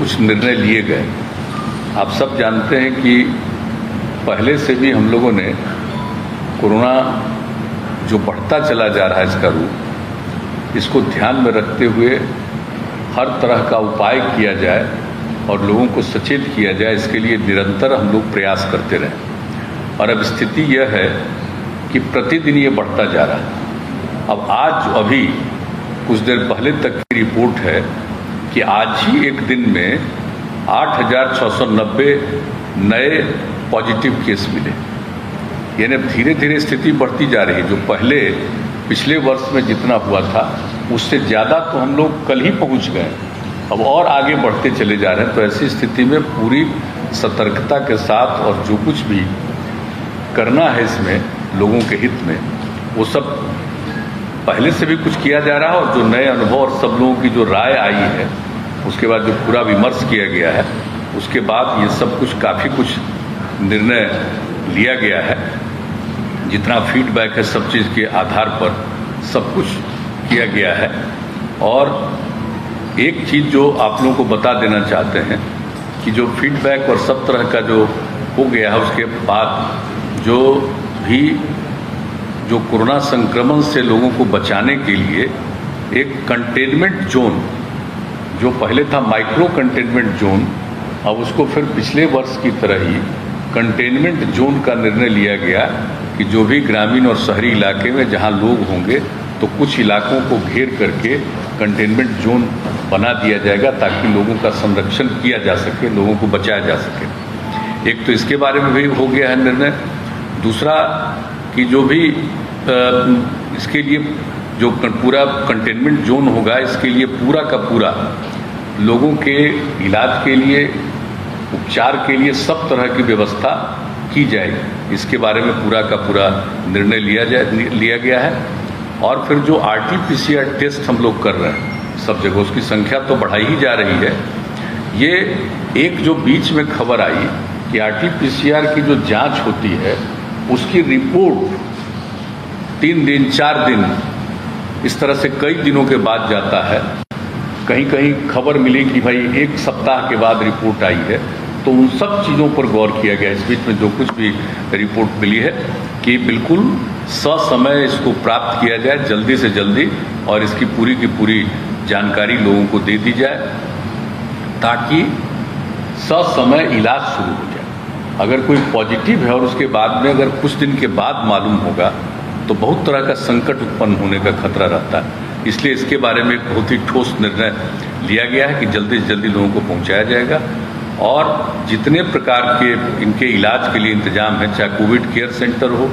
कुछ निर्णय लिए गए। आप सब जानते हैं कि पहले से भी हम लोगों ने कोरोना जो बढ़ता चला जा रहा है इसका रूप, इसको ध्यान में रखते हुए हर तरह का उपाय किया जाए और लोगों को सचेत किया जाए, इसके लिए निरंतर हम लोग प्रयास करते रहें। और अब स्थिति यह है कि प्रतिदिन ये बढ़ता जा रहा है। अब आज अभी कुछ देर पहले तक की रिपोर्ट है कि आज ही एक दिन में 8,690 नए पॉजिटिव केस मिले। यानी धीरे धीरे स्थिति बढ़ती जा रही है। जो पहले पिछले वर्ष में जितना हुआ था उससे ज़्यादा तो हम लोग कल ही पहुंच गए, अब और आगे बढ़ते चले जा रहे हैं। तो ऐसी स्थिति में पूरी सतर्कता के साथ और जो कुछ भी करना है इसमें लोगों के हित में, वो सब पहले से भी कुछ किया जा रहा है। और जो नए अनुभव और सब लोगों की जो राय आई है, उसके बाद जो पूरा विमर्श किया गया है, उसके बाद ये सब कुछ काफ़ी कुछ निर्णय लिया गया है। जितना फीडबैक है सब चीज़ के आधार पर सब कुछ किया गया है। और एक चीज़ जो आप लोगों को बता देना चाहते हैं कि जो फीडबैक और सब तरह का जो हो गया है, उसके बाद जो भी जो कोरोना संक्रमण से लोगों को बचाने के लिए एक कंटेनमेंट जोन, जो पहले था माइक्रो कंटेनमेंट जोन, अब उसको फिर पिछले वर्ष की तरह ही कंटेनमेंट जोन का निर्णय लिया गया कि जो भी ग्रामीण और शहरी इलाके में जहां लोग होंगे तो कुछ इलाकों को घेर करके कंटेनमेंट जोन बना दिया जाएगा ताकि लोगों का संरक्षण किया जा सके, लोगों को बचाया जा सके। एक तो इसके बारे में भी हो गया है निर्णय। दूसरा कि जो भी इसके लिए जो पूरा कंटेनमेंट जोन होगा, इसके लिए पूरा का पूरा लोगों के इलाज के लिए, उपचार के लिए सब तरह की व्यवस्था की जाएगी। इसके बारे में पूरा का पूरा निर्णय लिया गया है। और फिर जो RT-PCR टेस्ट हम लोग कर रहे हैं सब जगह, उसकी संख्या तो बढ़ाई ही जा रही है। ये एक जो बीच में खबर आई कि RT-PCR की जो जांच होती है उसकी रिपोर्ट 3 दिन 4 दिन इस तरह से कई दिनों के बाद जाता है। कहीं कहीं खबर मिली कि भाई 1 सप्ताह के बाद रिपोर्ट आई है। तो उन सब चीज़ों पर गौर किया गया इस बीच में जो कुछ भी रिपोर्ट मिली है कि बिल्कुल ससमय इसको प्राप्त किया जाए, जल्दी से जल्दी, और इसकी पूरी की पूरी जानकारी लोगों को दे दी जाए ताकि ससमय इलाज शुरू हो जाए। अगर कोई पॉजिटिव है और उसके बाद में अगर कुछ दिन के बाद मालूम होगा तो बहुत तरह का संकट उत्पन्न होने का खतरा रहता है। इसलिए इसके बारे में एक बहुत ही ठोस निर्णय लिया गया है कि जल्दी से जल्दी लोगों को पहुंचाया जाएगा। और जितने प्रकार के इनके इलाज के लिए इंतजाम है, चाहे कोविड केयर सेंटर हो,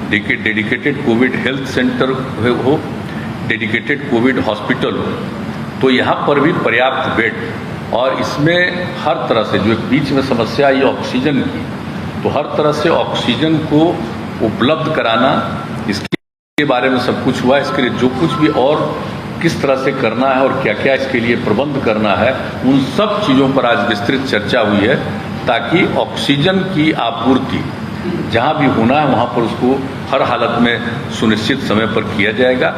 डेडिकेटेड कोविड हेल्थ सेंटर हो, डेडिकेटेड कोविड हॉस्पिटल हो, तो यहाँ पर भी पर्याप्त बेड, और इसमें हर तरह से जो एक बीच में समस्या आई ऑक्सीजन की, तो हर तरह से ऑक्सीजन को उपलब्ध कराना, इसके बारे में सब कुछ हुआ। इसके लिए जो कुछ भी और किस तरह से करना है और क्या क्या इसके लिए प्रबंध करना है, उन सब चीज़ों पर आज विस्तृत चर्चा हुई है ताकि ऑक्सीजन की आपूर्ति जहाँ भी होना है वहाँ पर उसको हर हालत में सुनिश्चित समय पर किया जाएगा।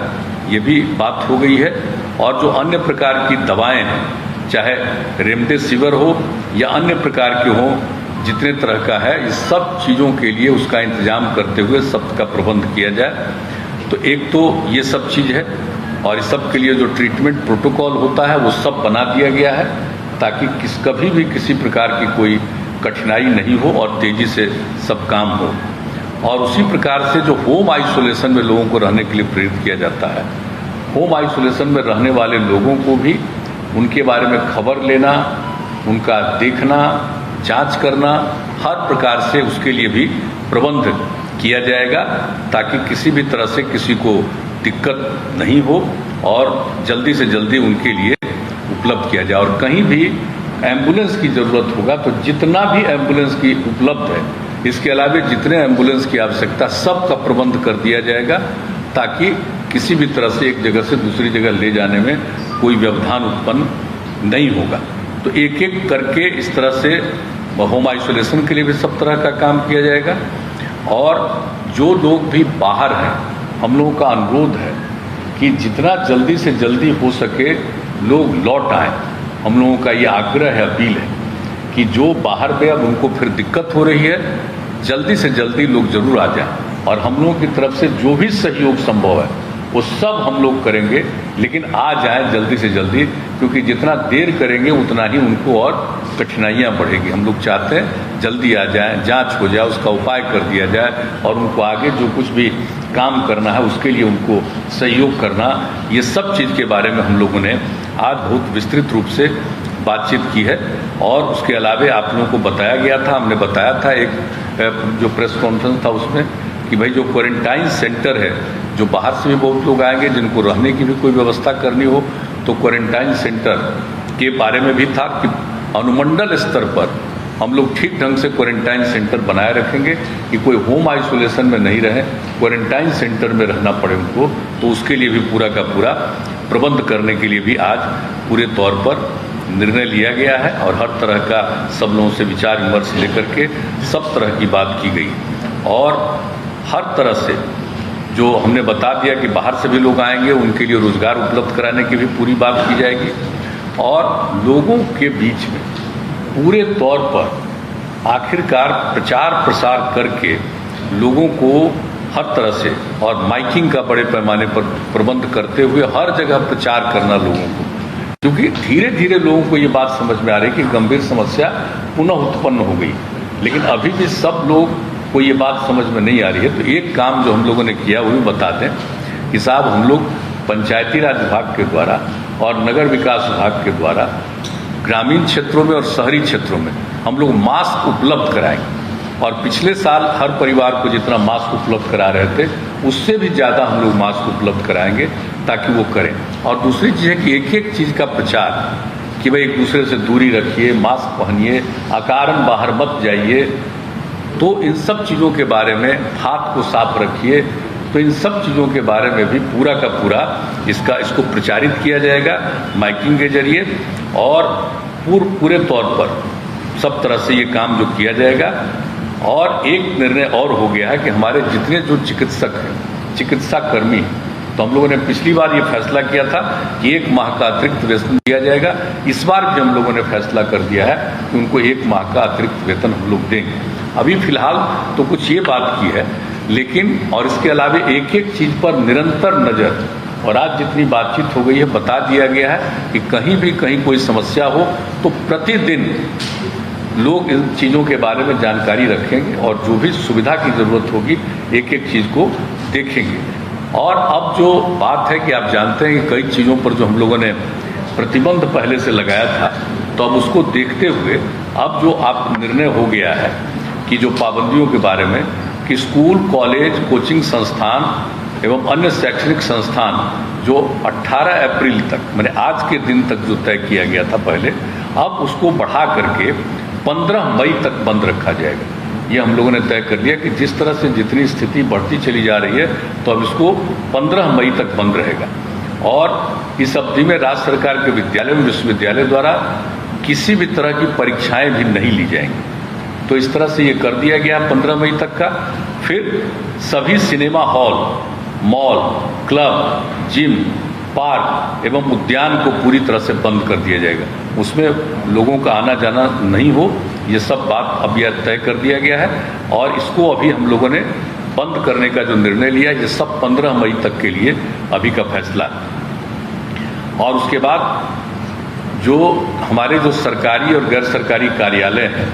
ये भी बात हो गई है। और जो अन्य प्रकार की दवाएं हैं, चाहे रेमडेसिविर हो या अन्य प्रकार के हों, जितने तरह का है, इस सब चीज़ों के लिए उसका इंतजाम करते हुए सबका प्रबंध किया जाए। तो एक तो ये सब चीज़ है, और इस सब के लिए जो ट्रीटमेंट प्रोटोकॉल होता है वो सब बना दिया गया है ताकि कभी भी किसी प्रकार की कोई कठिनाई नहीं हो और तेज़ी से सब काम हो। और उसी प्रकार से जो होम आइसोलेशन में लोगों को रहने के लिए प्रेरित किया जाता है, होम आइसोलेशन में रहने वाले लोगों को भी उनके बारे में खबर लेना, उनका देखना, जांच करना, हर प्रकार से उसके लिए भी प्रबंध किया जाएगा ताकि किसी भी तरह से किसी को दिक्कत नहीं हो और जल्दी से जल्दी उनके लिए उपलब्ध किया जाए। और कहीं भी एम्बुलेंस की ज़रूरत होगा तो जितना भी एम्बुलेंस की उपलब्ध है, इसके अलावा जितने एम्बुलेंस की आवश्यकता, सब का प्रबंध कर दिया जाएगा ताकि किसी भी तरह से एक जगह से दूसरी जगह ले जाने में कोई व्यवधान उत्पन्न नहीं होगा। तो एक एक करके इस तरह से होम आइसोलेशन के लिए भी सब तरह का काम किया जाएगा। और जो लोग भी बाहर हैं, हम लोगों का अनुरोध है कि जितना जल्दी से जल्दी हो सके लोग लौट आएँ हम लोगों का ये आग्रह है, अपील है कि जो बाहर में अब उनको फिर दिक्कत हो रही है, जल्दी से जल्दी लोग जरूर आ जाएं और हम लोगों की तरफ से जो भी सहयोग संभव है वो सब हम लोग करेंगे, लेकिन आ जाएं जल्दी से जल्दी, क्योंकि जितना देर करेंगे उतना ही उनको और कठिनाइयां बढ़ेगी। हम लोग चाहते हैं जल्दी आ जाएं, जांच हो जाए, उसका उपाय कर दिया जाए और उनको आगे जो कुछ भी काम करना है उसके लिए उनको सहयोग करना, ये सब चीज़ के बारे में हम लोगों ने आज बहुत विस्तृत रूप से बातचीत की है। और उसके अलावा आप लोगों को बताया गया था, हमने बताया था एक जो प्रेस कॉन्फ्रेंस था उसमें कि भाई जो क्वारंटाइन सेंटर है, जो बाहर से भी बहुत लोग आएंगे जिनको रहने की भी कोई व्यवस्था करनी हो, तो क्वारंटाइन सेंटर के बारे में भी था कि अनुमंडल स्तर पर हम लोग ठीक ढंग से क्वारंटाइन सेंटर बनाए रखेंगे कि कोई होम आइसोलेशन में नहीं रहे, क्वारंटाइन सेंटर में रहना पड़े उनको, तो उसके लिए भी पूरा का पूरा प्रबंध करने के लिए भी आज पूरे तौर पर निर्णय लिया गया है और हर तरह का सब लोगों से विचार विमर्श लेकर के सब तरह की बात की गई और हर तरह से जो हमने बता दिया कि बाहर से भी लोग आएंगे उनके लिए रोजगार उपलब्ध कराने की भी पूरी बात की जाएगी और लोगों के बीच में पूरे तौर पर आखिरकार प्रचार प्रसार करके लोगों को हर तरह से और माइकिंग का बड़े पैमाने पर प्रबंध करते हुए हर जगह प्रचार करना लोगों को, क्योंकि धीरे धीरे लोगों को ये बात समझ में आ रही है कि गंभीर समस्या पुनः उत्पन्न हो गई, लेकिन अभी भी सब लोग को ये बात समझ में नहीं आ रही है। तो एक काम जो हम लोगों ने किया वो भी बता दें कि साहब हम लोग पंचायती राज विभाग के द्वारा और नगर विकास विभाग के द्वारा ग्रामीण क्षेत्रों में और शहरी क्षेत्रों में हम लोग मास्क उपलब्ध कराएंगे और पिछले साल हर परिवार को जितना मास्क उपलब्ध करा रहे थे उससे भी ज़्यादा हम लोग मास्क उपलब्ध कराएंगे ताकि वो करें। और दूसरी चीज़ है कि एक एक चीज़ का प्रचार कि भाई एक दूसरे से दूरी रखिए, मास्क पहनिए, अकारण बाहर मत जाइए, तो इन सब चीज़ों के बारे में, हाथ को साफ रखिए, तो इन सब चीज़ों के बारे में भी पूरा का पूरा इसको प्रचारित किया जाएगा माइकिंग के जरिए और पूरे तौर पर सब तरह से ये काम जो किया जाएगा। और एक निर्णय और हो गया है कि हमारे जितने जो चिकित्सक हैं, चिकित्सा कर्मी, तो हम लोगों ने पिछली बार ये फैसला किया था कि 1 माह का अतिरिक्त वेतन दिया जाएगा, इस बार भी हम लोगों ने फैसला कर दिया है कि उनको 1 माह का अतिरिक्त वेतन हम लोग देंगे। अभी फिलहाल तो कुछ ये बात की है, लेकिन और इसके अलावा एक एक चीज़ पर निरंतर नज़र, और आज जितनी बातचीत हो गई है बता दिया गया है कि कहीं कोई समस्या हो तो प्रतिदिन लोग इन चीज़ों के बारे में जानकारी रखेंगे और जो भी सुविधा की ज़रूरत होगी एक एक चीज़ को देखेंगे। और अब जो बात है कि आप जानते हैं कि कई चीज़ों पर जो हम लोगों ने प्रतिबंध पहले से लगाया था, तो अब उसको देखते हुए अब जो आप निर्णय हो गया है कि जो पाबंदियों के बारे में कि स्कूल, कॉलेज, कोचिंग संस्थान एवं अन्य शैक्षणिक संस्थान जो 18 अप्रैल तक, मैंने आज के दिन तक जो तय किया गया था पहले, अब उसको बढ़ा करके 15 मई तक बंद रखा जाएगा। ये हम लोगों ने तय कर लिया कि जिस तरह से जितनी स्थिति बढ़ती चली जा रही है तो अब इसको 15 मई तक बंद रहेगा। और इस अवधि में राज्य सरकार के विद्यालय एवं विश्वविद्यालय द्वारा किसी भी तरह की परीक्षाएं भी नहीं ली जाएंगी। तो इस तरह से ये कर दिया गया 15 मई तक का। फिर सभी cinema hall, mall, club, gym, park एवं उद्यान को पूरी तरह से बंद कर दिया जाएगा। उसमें लोगों का आना जाना नहीं हो, ये सब बात अब यह तय कर दिया गया है और इसको अभी हम लोगों ने बंद करने का जो निर्णय लिया, ये सब 15 मई तक के लिए अभी का फैसला है। और उसके बाद जो हमारे जो सरकारी और गैर सरकारी कार्यालय हैं,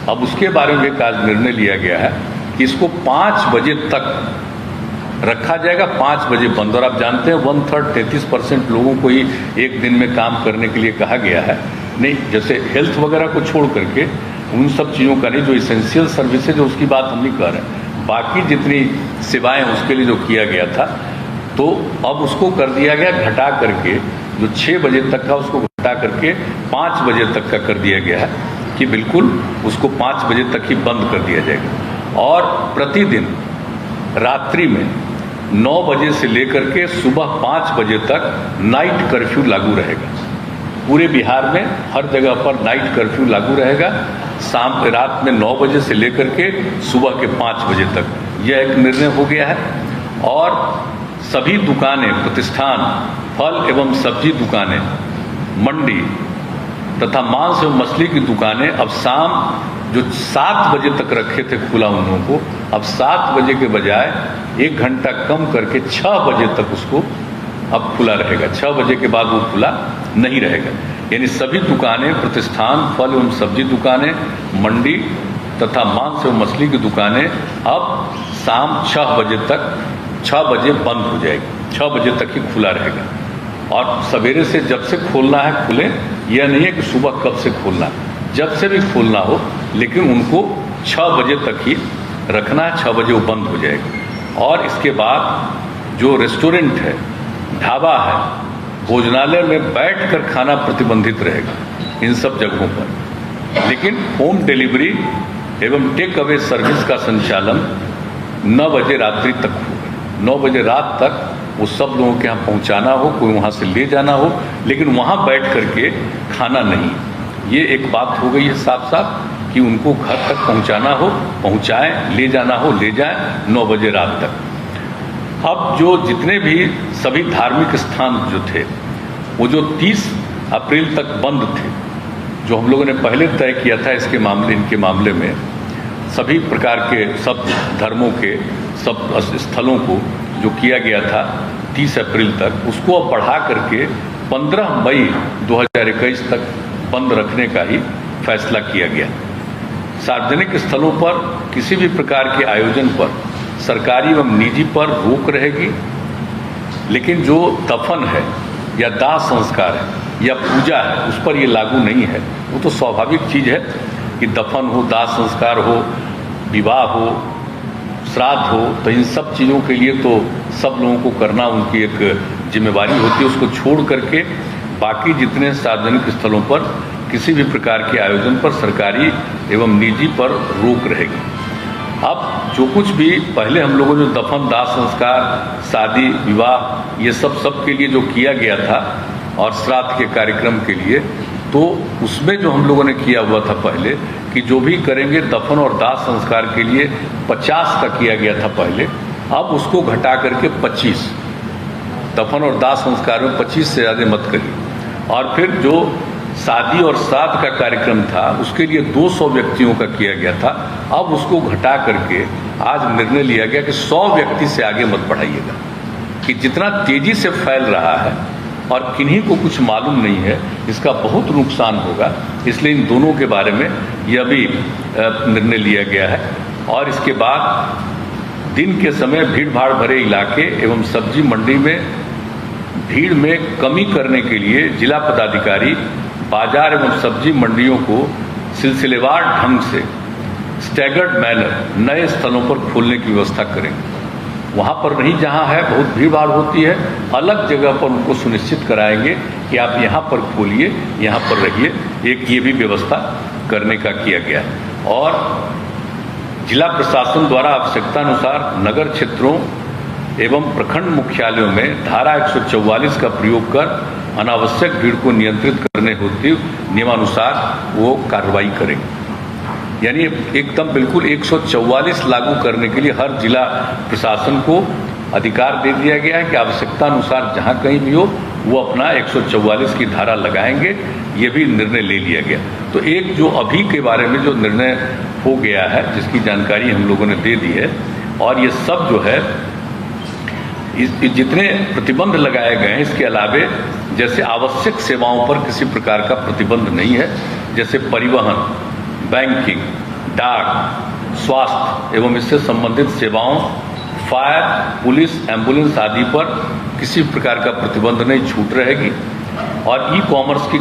अब उसके बारे में एक आज निर्णय लिया गया है कि इसको 5 बजे तक रखा जाएगा, 5 बजे बंद। और आप जानते हैं 1/3 33% लोगों को ही एक दिन में काम करने के लिए कहा गया है। नहीं, जैसे हेल्थ वगैरह को छोड़ करके उन सब चीज़ों का नहीं, जो इसेंशियल सर्विसेज है उसकी बात हम नहीं कर रहे हैं, बाकी जितनी सेवाएं उसके लिए जो किया गया था, तो अब उसको कर दिया गया घटा करके, जो 6 बजे तक का उसको घटा करके 5 बजे तक का कर दिया गया है कि बिल्कुल उसको 5 बजे तक ही बंद कर दिया जाएगा। और प्रतिदिन रात्रि में 9 बजे से लेकर के सुबह 5 बजे तक नाइट कर्फ्यू लागू रहेगा। पूरे बिहार में हर जगह पर नाइट कर्फ्यू लागू रहेगा, रात में 9 बजे से लेकर के सुबह के 5 बजे तक। यह एक निर्णय हो गया है। और सभी दुकानें, प्रतिष्ठान, फल एवं सब्जी दुकानें, मंडी, तथा मांस एवं मछली की दुकानें अब शाम जो 7 बजे तक रखे थे खुला उन लोगों को, अब 7 बजे के बजाय 1 घंटा कम करके 6 बजे तक उसको अब खुला रहेगा। 6 बजे के बाद वो खुला नहीं रहेगा। यानी सभी दुकानें, प्रतिष्ठान, फल एवं सब्जी दुकानें, मंडी तथा मांस एवं मछली की दुकानें अब शाम 6 बजे तक 6 बजे बंद हो जाएगी। 6 बजे तक ही खुला रहेगा। और सवेरे से जब से खोलना है खुले, यह नहीं है कि सुबह कब से खोलना है, जब से भी खोलना हो, लेकिन उनको 6 बजे तक ही रखना है। 6 बजे वो बंद हो जाएगा। और इसके बाद जो रेस्टोरेंट है, ढाबा है, भोजनालय में बैठकर खाना प्रतिबंधित रहेगा इन सब जगहों पर। लेकिन होम डिलीवरी एवं टेक अवे सर्विस का संचालन 9 बजे रात्रि तक होगा। 9 बजे रात तक वो सब लोगों के यहाँ पहुँचाना हो, कोई वहाँ से ले जाना हो, लेकिन वहाँ बैठ करके खाना नहीं। ये एक बात हो गई है साफ साफ कि उनको घर तक पहुँचाना हो पहुँचाएं, ले जाना हो ले जाएं 9 बजे रात तक। अब जो जितने भी सभी धार्मिक स्थान जो थे वो जो 30 अप्रैल तक बंद थे, जो हम लोगों ने पहले तय किया था इनके मामले में सभी प्रकार के सब धर्मों के सब स्थलों को जो किया गया था 30 अप्रैल तक, उसको अब बढ़ा करके 15 मई 2021 तक बंद रखने का ही फैसला किया गया। सार्वजनिक स्थलों पर किसी भी प्रकार के आयोजन पर सरकारी एवं निजी पर रोक रहेगी, लेकिन जो दफन है या दाह संस्कार है या पूजा है उस पर ये लागू नहीं है। वो तो स्वाभाविक चीज़ है कि दफन हो, दाह संस्कार हो, विवाह हो, श्राद्ध हो, तो इन सब चीज़ों के लिए तो सब लोगों को करना उनकी एक जिम्मेवारी होती है। उसको छोड़ करके बाकी जितने सार्वजनिक स्थलों पर किसी भी प्रकार के आयोजन पर सरकारी एवं निजी पर रोक रहेगी। अब जो कुछ भी पहले हम लोगों ने दफन, दाह संस्कार, शादी, विवाह, ये सब के लिए जो किया गया था और श्राद्ध के कार्यक्रम के लिए, तो उसमें जो हम लोगों ने किया हुआ था पहले कि जो भी करेंगे दफन और दाह संस्कार के लिए 50 का किया गया था पहले, अब उसको घटा करके 25, दफन और दाह संस्कार में 25 से ज़्यादा मत करिए। और फिर जो शादी और श्राद्ध का कार्यक्रम था उसके लिए 200 व्यक्तियों का किया गया था, अब उसको घटा करके आज निर्णय लिया गया कि 100 व्यक्ति से आगे मत बढ़ाइएगा। कि जितना तेजी से फैल रहा है और किन्हीं को कुछ मालूम नहीं है, इसका बहुत नुकसान होगा, इसलिए इन दोनों के बारे में यह भी निर्णय लिया गया है। और इसके बाद दिन के समय भीड़ भाड़ भरे इलाके एवं सब्जी मंडी में भीड़ में कमी करने के लिए जिला पदाधिकारी बाजार एवं सब्जी मंडियों को सिलसिलेवार ढंग से स्टैगर्ड मैनर नए स्थलों पर खोलने की व्यवस्था करेंगे। वहाँ पर नहीं जहाँ है बहुत भीड़ भाड़ होती है, अलग जगह पर उनको सुनिश्चित कराएंगे कि आप यहाँ पर खोलिए, यहाँ पर रहिए। एक ये भी व्यवस्था करने का किया गया। और जिला प्रशासन द्वारा आवश्यकतानुसार नगर क्षेत्रों एवं प्रखंड मुख्यालयों में धारा 144 का प्रयोग कर अनावश्यक भीड़ को नियंत्रित करने होती नियमानुसार वो कार्रवाई करेंगे। यानी एकदम बिल्कुल 144 लागू करने के लिए हर जिला प्रशासन को अधिकार दे दिया गया है कि आवश्यकता अनुसार जहाँ कहीं भी हो वो अपना 144 की धारा लगाएंगे। ये भी निर्णय ले लिया गया। तो एक जो अभी के बारे में जो निर्णय हो गया है जिसकी जानकारी हम लोगों ने दे दी है, और ये सब जो है जितने प्रतिबंध लगाए गए हैं इसके अलावे जैसे आवश्यक सेवाओं पर किसी प्रकार का प्रतिबंध नहीं है, जैसे परिवहन, बैंकिंग, डाक, स्वास्थ्य एवं इससे संबंधित सेवाओं, फायर, पुलिस, एम्बुलेंस आदि पर किसी प्रकार का प्रतिबंध नहीं, छूट रहेगी। और ई कॉमर्स की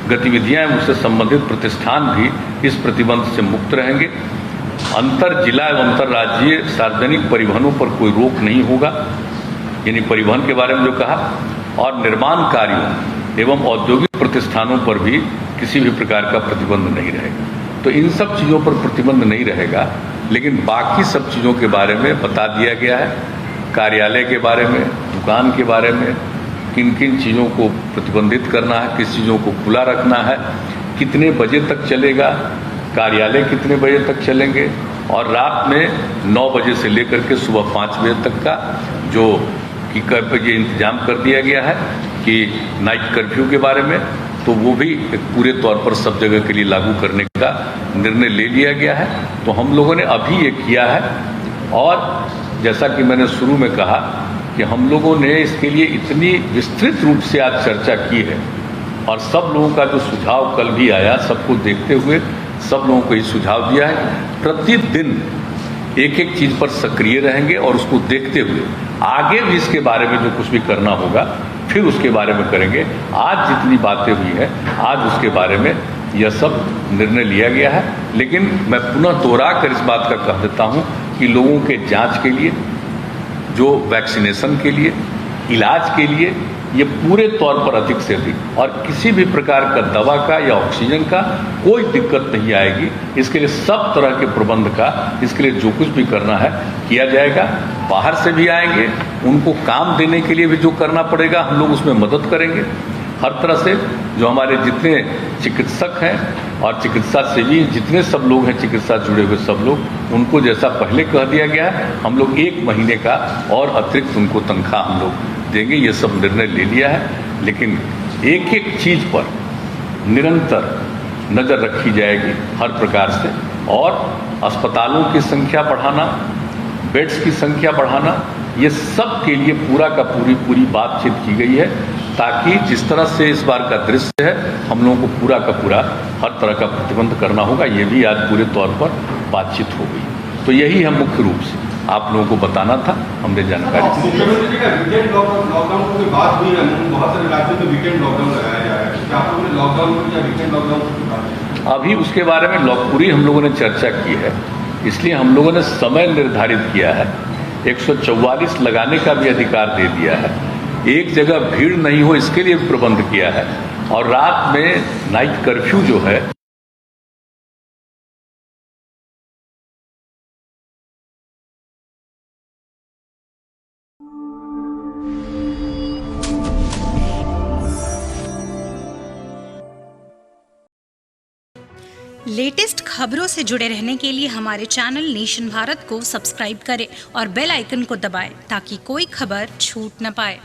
गतिविधियां एवं उससे संबंधित प्रतिष्ठान भी इस प्रतिबंध से मुक्त रहेंगे। अंतर जिला एवं अंतर्राज्यीय सार्वजनिक परिवहनों पर कोई रोक नहीं होगा, यानी परिवहन के बारे में जो कहा, और निर्माण कार्यों एवं औद्योगिक प्रतिष्ठानों पर भी किसी भी प्रकार का प्रतिबंध नहीं रहेगा। तो इन सब चीज़ों पर प्रतिबंध नहीं रहेगा, लेकिन बाकी सब चीज़ों के बारे में बता दिया गया है। कार्यालय के बारे में, दुकान के बारे में, किन किन चीज़ों को प्रतिबंधित करना है, किस चीज़ों को खुला रखना है, कितने बजे तक चलेगा, कार्यालय कितने बजे तक चलेंगे, और रात में 9 बजे से लेकर के सुबह 5 बजे तक का जो कि ये इंतजाम कर दिया गया है कि नाइट कर्फ्यू के बारे में, तो वो भी एक पूरे तौर पर सब जगह के लिए लागू करने का निर्णय ले लिया गया है। तो हम लोगों ने अभी ये किया है, और जैसा कि मैंने शुरू में कहा कि हम लोगों ने इसके लिए इतनी विस्तृत रूप से आज चर्चा की है, और सब लोगों का जो सुझाव कल भी आया, सबको देखते हुए सब लोगों को ये सुझाव दिया है। प्रतिदिन एक एक चीज़ पर सक्रिय रहेंगे, और उसको देखते हुए आगे भी इसके बारे में जो कुछ भी करना होगा फिर उसके बारे में करेंगे। आज जितनी बातें हुई हैं, आज उसके बारे में यह सब निर्णय लिया गया है। लेकिन मैं पुनः दोहरा कर इस बात का कह देता हूं कि लोगों के जांच के लिए, जो वैक्सीनेशन के लिए, इलाज के लिए, ये पूरे तौर पर अधिक से अधिक, और किसी भी प्रकार का दवा का या ऑक्सीजन का कोई दिक्कत नहीं आएगी। इसके लिए सब तरह के प्रबंध का, इसके लिए जो कुछ भी करना है किया जाएगा। बाहर से भी आएंगे, उनको काम देने के लिए भी जो करना पड़ेगा हम लोग उसमें मदद करेंगे हर तरह से। जो हमारे जितने चिकित्सक हैं और चिकित्सा सेवी जितने सब लोग हैं, चिकित्सा जुड़े हुए सब लोग, उनको जैसा पहले कह दिया गया है, हम लोग 1 महीने का और अतिरिक्त उनको तनख्वाह हम लोग देंगे। ये सब निर्णय ले लिया है। लेकिन एक एक चीज पर निरंतर नजर रखी जाएगी हर प्रकार से, और अस्पतालों की संख्या बढ़ाना, बेड्स की संख्या बढ़ाना, ये सब के लिए पूरा का पूरी बातचीत की गई है, ताकि जिस तरह से इस बार का दृश्य है, हम लोगों को पूरा का पूरा हर तरह का प्रतिबंध करना होगा। ये भी आज पूरे तौर पर बातचीत हो गई। तो यही हम मुख्य रूप से आप लोगों को बताना था, हमने जानकारी दी। मुख्यमंत्री जी का वीकेंड लॉकडाउन की बात हुई है, बहुत सारे राज्यों में वीकेंड लॉकडाउन लगाया जा रहा है। क्या आप लोगों ने लॉकडाउन या वीकेंड लॉकडाउन अभी उसके बारे में पूरी हम लोगों ने चर्चा की है, इसलिए हम लोगों ने समय निर्धारित किया है। 144 लगाने का भी अधिकार दे दिया है। एक जगह भीड़ नहीं हो इसके लिए भी प्रबंध किया है, और रात में नाइट कर्फ्यू जो है, लेटेस्ट खबरों से जुड़े रहने के लिए हमारे चैनल नेशन भारत को सब्सक्राइब करें और बेल आइकन को दबाएं ताकि कोई खबर छूट न पाए।